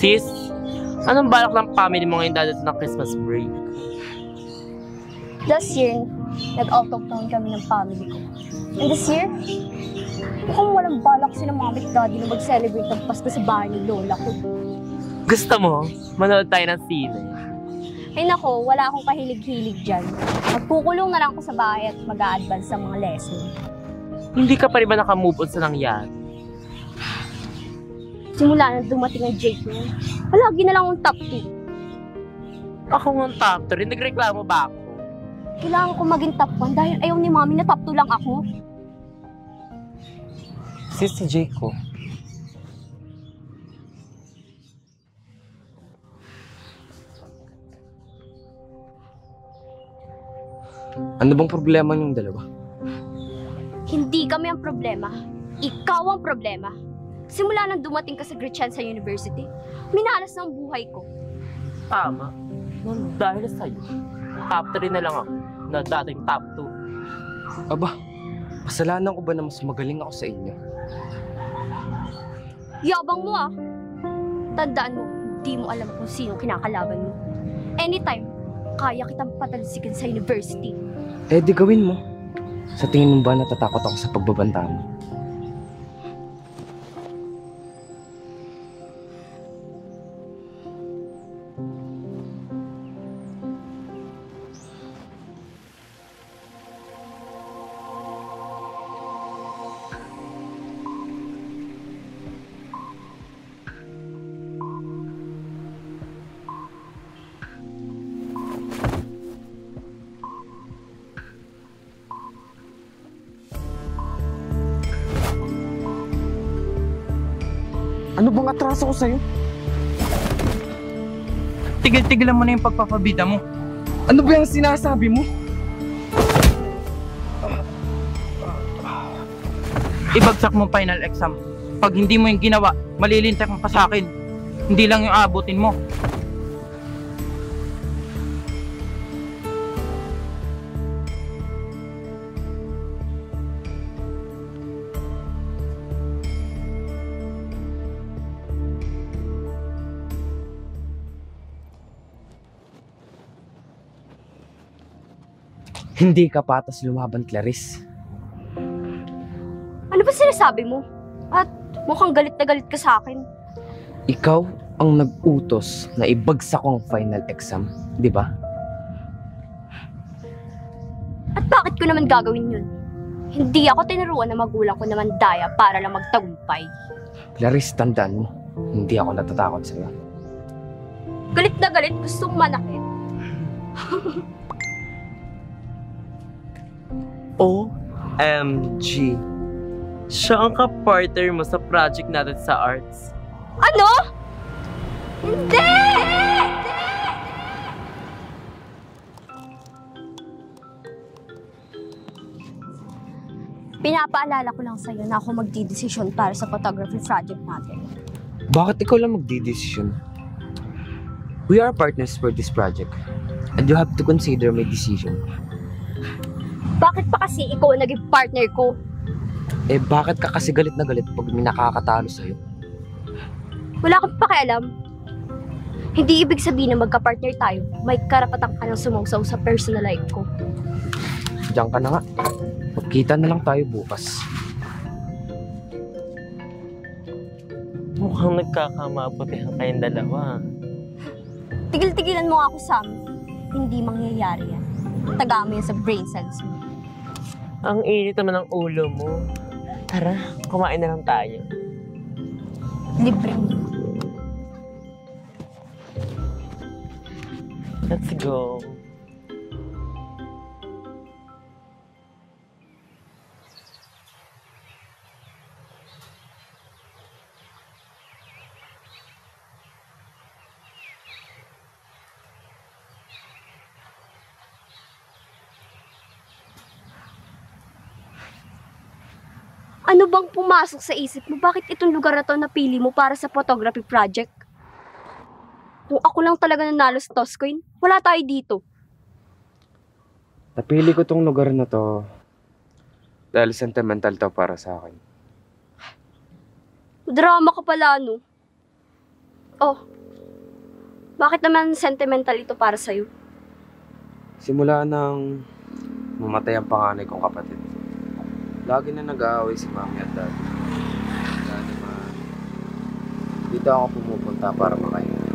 Sis, anong balak ng family mo ngayon dadating ng Christmas break? Last year, nag-out of town kami ng family ko. And this year, mukhang walang balak sila mami at daddy na mag-celebrate ng Pasko sa bahay ng lola ko. Gusto mo, manood tayo ng sine? Ay nako, wala akong kahilig-hilig dyan. Magkukulong na lang ako sa bahay at mag-a-advance sa mga lesson. Hindi ka pa rin ba nakamove on sa nangyari? Simula na dumating ang Jake niya, palagi na lang akong top 2. Ako ng top 3, nagreklamo ba ako? Kailangan ko maging top 1 dahil ayaw ni mami na top 2 lang ako. Sis, si Jake ko. Ano bang problema niyong dalawa? Hindi kami ang problema. Ikaw ang problema. Simula nang dumating ka sa Gritchensa University, minalas na ang buhay ko. Tama. Dahil sa'yo, top 3 na lang ako na dating top 2. Aba, kasalanan ko ba na mas magaling ako sa inyo? Yabang mo ah. Tandaan mo, di mo alam kung sino kinakalaban mo. Anytime, kaya kitang patalsikin sa university. Eh di gawin mo. Sa tingin mo ba natatakot ako sa pagbabanta mo? Ano bang atraso ko sa'yo? Tigil-tigilan mo na yung pagpapabida mo. Ano ba yung sinasabi mo? Ibagsak mo final exam. Pag hindi mo yung ginawa, malilintek ka sa akin. Hindi lang yung aabutin mo. Hindi ka patas lumaban, Clarice. Ano ba sinasabi mo? At mukhang galit na galit ka sa akin. Ikaw ang nag-utos na ibagsak ko ang final exam, di ba? At bakit ko naman gagawin yun? Hindi ako tinuruan na magulang ko naman daya para lang magtagumpay. Clarice, tandaan mo, hindi ako natatakot sa'yo. Galit na galit, gustong manakit. OMG. Siya ang kapartner mo sa project natin sa arts. Ano? Hindi! Pinapaalala ko lang sa'yo na ako magdidesisyon para sa photography project natin. Bakit ikaw lang magdidesisyon? We are partners for this project, and you have to consider my decision. Bakit pa kasi ikaw ang naging partner ko? Eh bakit ka kasi galit na galit pag may nakakatalo sa'yo? Wala kang pakialam. Hindi ibig sabihin na magka-partner tayo. May karapatan ka ng sumausaw sa personal life ko. Diyan ka na nga. Magkita na lang tayo bukas. Mukhang nagkakamabutihan kayong dalawa. Tigil-tigilan mo nga ako, Sam. Hindi mangyayari yan. Taga mo yan sa brain cells mo. Ang init naman ng ulo mo. Tara, kumain na lang tayo. Libre mo. Let's go. Ano bang pumasok sa isip mo? Bakit itong lugar na to napili mo para sa photography project? Kung ako lang talaga nanalo sa Toscoin, wala tayo dito. Napili ko tong lugar na to dahil sentimental to para sa akin. Drama ka pala, no? Oh, bakit naman sentimental ito para sa'yo? Simula nang mamatay ang panganay kong kapatid, lagi na nag-aaway si mami at daddy. Kaya naman, dito ako pumupunta para makahinga.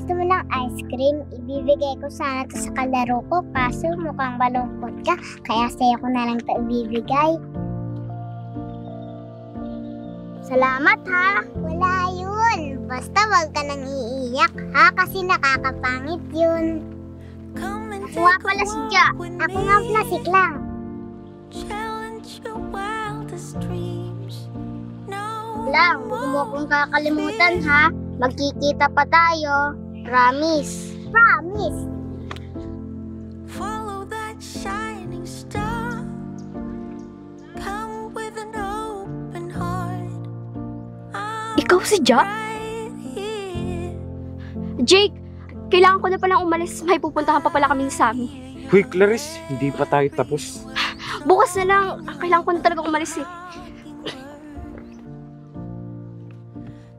Gusto mo ng ice cream? Ibibigay ko sana to sa kalaro ko, kaso mukhang malungkot ka, kaya sa'yo ko na lang to ibibigay. Salamat ha! Wala yun! Basta wag ka nang iiyak ha, kasi nakakapangit yun. Ako nga pala si Ja. Ako nga pala si Klang. Klang, huwag mo kong kakalimutan ha. Magkikita pa tayo. Promise. Promise. Follow that shining star. Come with an open heart. Ikaw si Ja? Right here. Jake, kailangan ko na palang umalis. May pupuntahan pa pala kami sa amin. Hoy, Clarice, hindi pa tayo tapos. Bukas na lang. Kailangan ko na talaga umalis eh.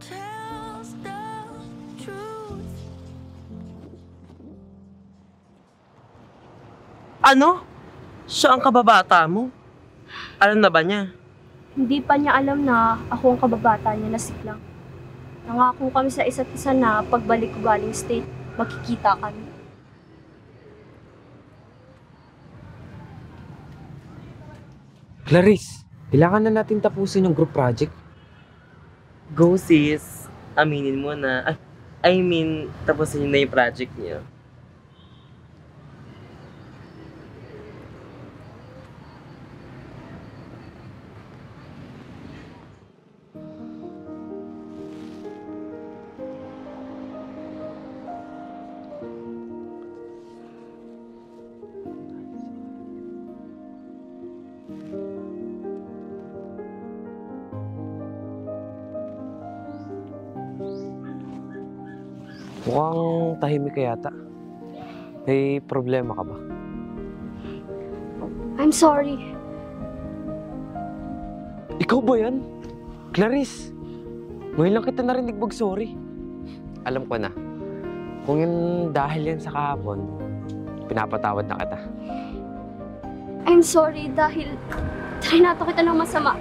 Tells the truth. Ano? Siya ang kababata mo? Alam na ba niya? Hindi pa niya alam na ako ang kababata niya na si Klang. Nangako kami sa isa't isa na pagbalik ko galing state, magkikita kami. Clarice, kailangan na natin tapusin yung group project. Go sis. Aminin mo na. Tapusin niyo na yung project niya. Mukhang tahimik ka yata. May problema ka ba? I'm sorry. Ikaw ba yan? Clarice, ngayon lang kita narinig mag-sorry. Alam ko na. Kung yun dahil yan sa kahapon, pinapatawad na kita. I'm sorry dahil trinato kita ng masama.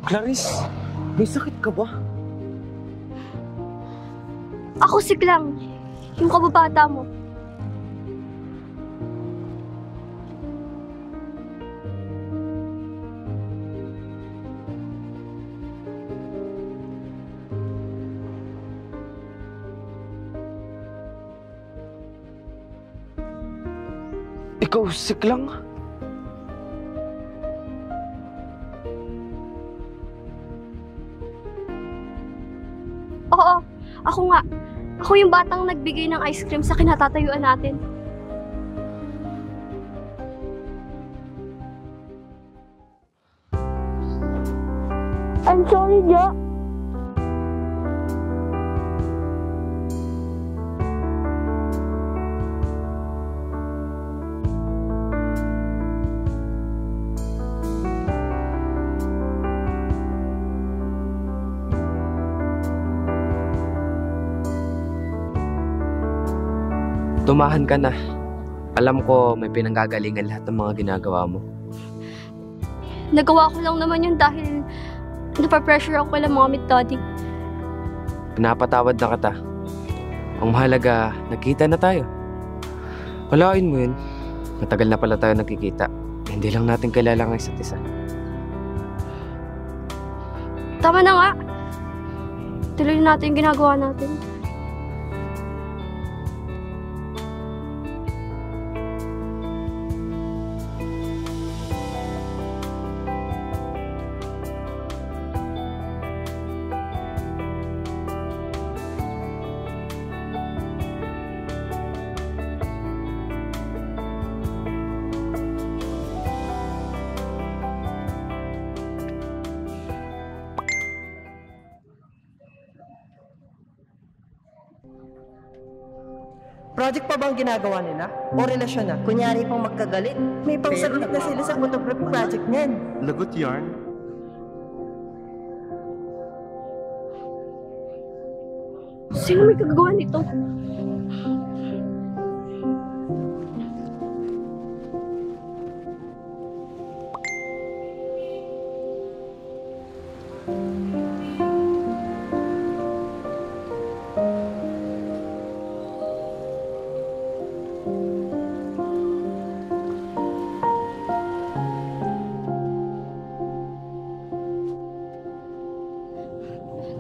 Clarice, may sakit ka ba? Ako si Klang, yung kababata mo. Ikaw si Klang? Oo, ako nga. Ako yung batang nagbigay ng ice cream sa kinatatayuan natin. I'm sorry, Jo. Tumahan ka na. Alam ko may pinanggagalingan lahat ng mga ginagawa mo. Nagawa ko lang naman yun dahil napapressure ako kay mommy at daddy. Pinapatawad na kita. Ang mahalaga, nagkita na tayo. Walain mo yun. Matagal na pala tayo nagkikita. hindi lang natin kilala ang isa't isa. Tama na nga. Tuloy natin yung ginagawa natin. Project pa bang ginagawa nila? O relasyon na? Kunyari pang magkagalit. May pang-submit na sila sa photography project niyan. Lagot yarn. Sino may kagagawa nito?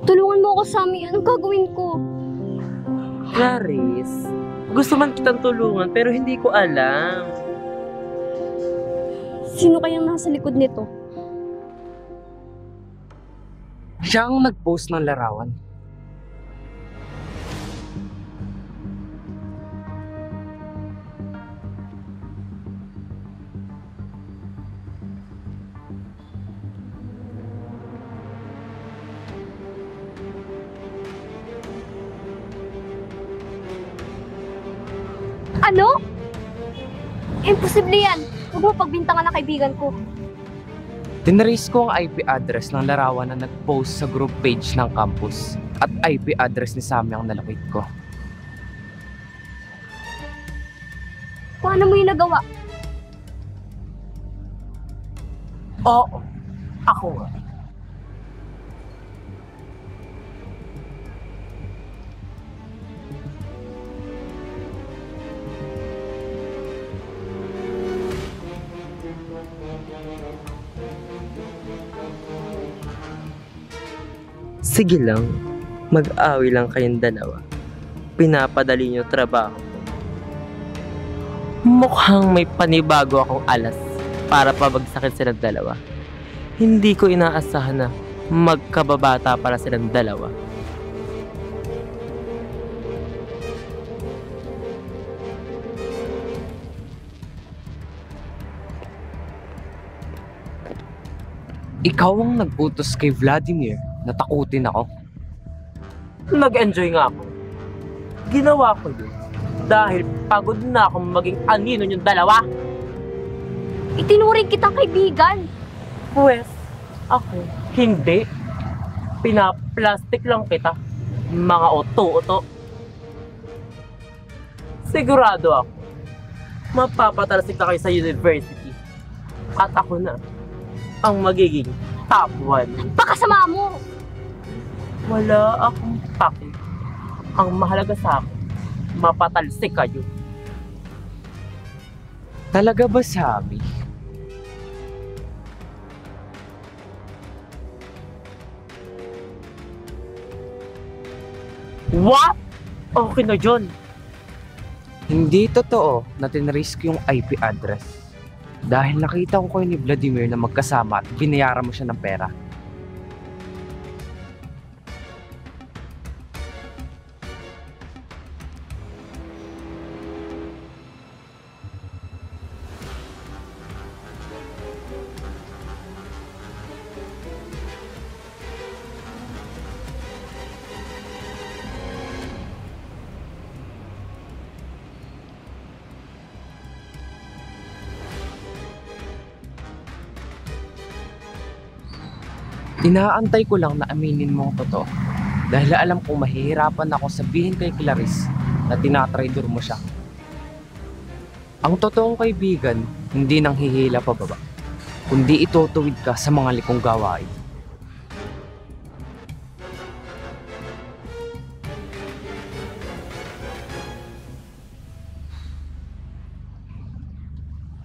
Tulungan mo ako, Sammy. Anong gagawin ko? Clarice, gusto man kitang tulungan pero hindi ko alam. Sino kayang nasa likod nito? Siya ang nag-post ng larawan. Ano? Imposible yan. Huwag mo pagbintangan ng kaibigan ko. Tinrace ko ang IP address ng larawan na nag-post sa group page ng campus. At IP address ni Sammy ang nalakit ko. Paano mo yung nagawa? Oo, ako nga. Sige lang, mag-away lang kayong dalawa. Pinapadali niyo trabaho ko. Mukhang may panibago akong alas para pabagsakin silang dalawa. Hindi ko inaasahan na magkababata para silang dalawa. Ikaw ang nag-utos kay Vladimir na takutin ako. Nag-enjoy nga ako. Ginawa ko yun dahil pagod na akong maging anino yung dalawa. Itinuring kitang kaibigan. Pwes, ako, hindi. Pinaplastic lang kita. Mga oto-oto. Sigurado ako, mapapatalsik na kayo sa university. At ako na ang magiging top 1. Pakasama mo! Wala akong paki. Ang mahalaga sa akin, mapatalsik kayo. Talaga ba, Sammy? What? Okay na yun. Hindi totoo na tinrace ko yung IP address. Dahil nakita ko kayo ni Vladimir na magkasama at binayaran mo siya ng pera. Inaantay ko lang na aminin mo ang totoo. Dahil alam kong mahihirapan ako sabihin kay Clarice na tinatraidor mo siya. Ang totoong kaibigan, hindi nang hihila pababa, kundi itutuwid ka sa mga likong gawain.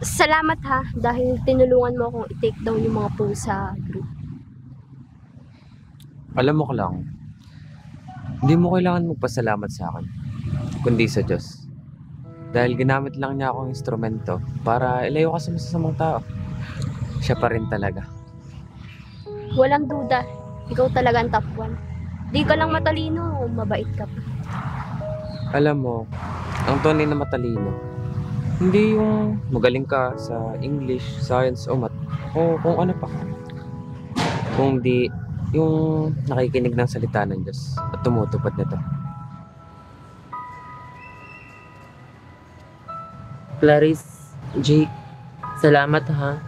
Salamat ha, dahil tinulungan mo akong i-take down yung mga post sa group. Alam mo ko lang, hindi mo kailangan magpasalamat sa akin, kundi sa Diyos. Dahil ginamit lang niya akong instrumento para ilayo ka sa masasamang tao. Siya pa rin talaga. Walang duda, ikaw talaga ang top 1. Di ka lang matalino, mabait ka pa. Alam mo, ang tunay na matalino, hindi yung magaling ka sa English, Science o Math, o kung ano pa. Kung di, yung nakikinig ng salita ng Diyos at tumutupad nito. Clarice, Jake, salamat ha.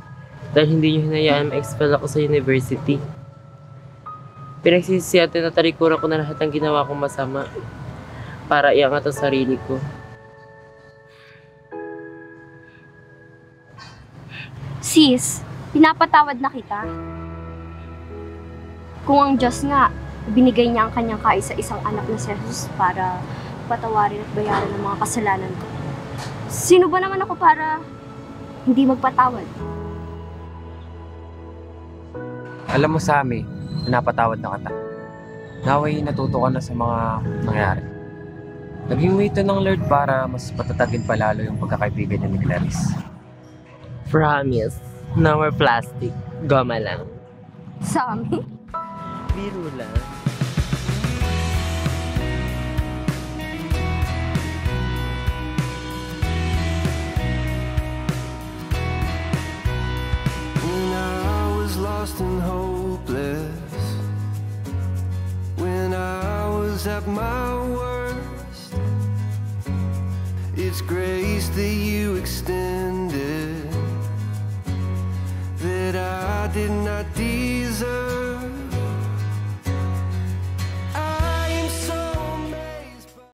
Dahil hindi nyo hinayaan ma-expel ako sa university. Pinagsisi at tinatalikuran ko na lahat ng ginawa kong masama para iangat ang sarili ko. Sis, pinapatawad na kita. Kung ang Diyos nga, binigay niya ang kanyang kaisa-isang anak na si Jesus para patawarin at bayaran ng mga kasalanan ko. Sino ba naman ako para hindi magpatawad? Alam mo, Sammy, pinapatawad na kita. Naway natuto ka na sa mga nangyari. Naging way to ng Lord para mas patatagin pa lalo yung pagkakaibigan niya ni Clarice. Promise, no more plastic. Goma lang. Sammy? Biro lang. When I was lost and hopeless, when I was at my worst, it's grace that you extended that I did not deserve.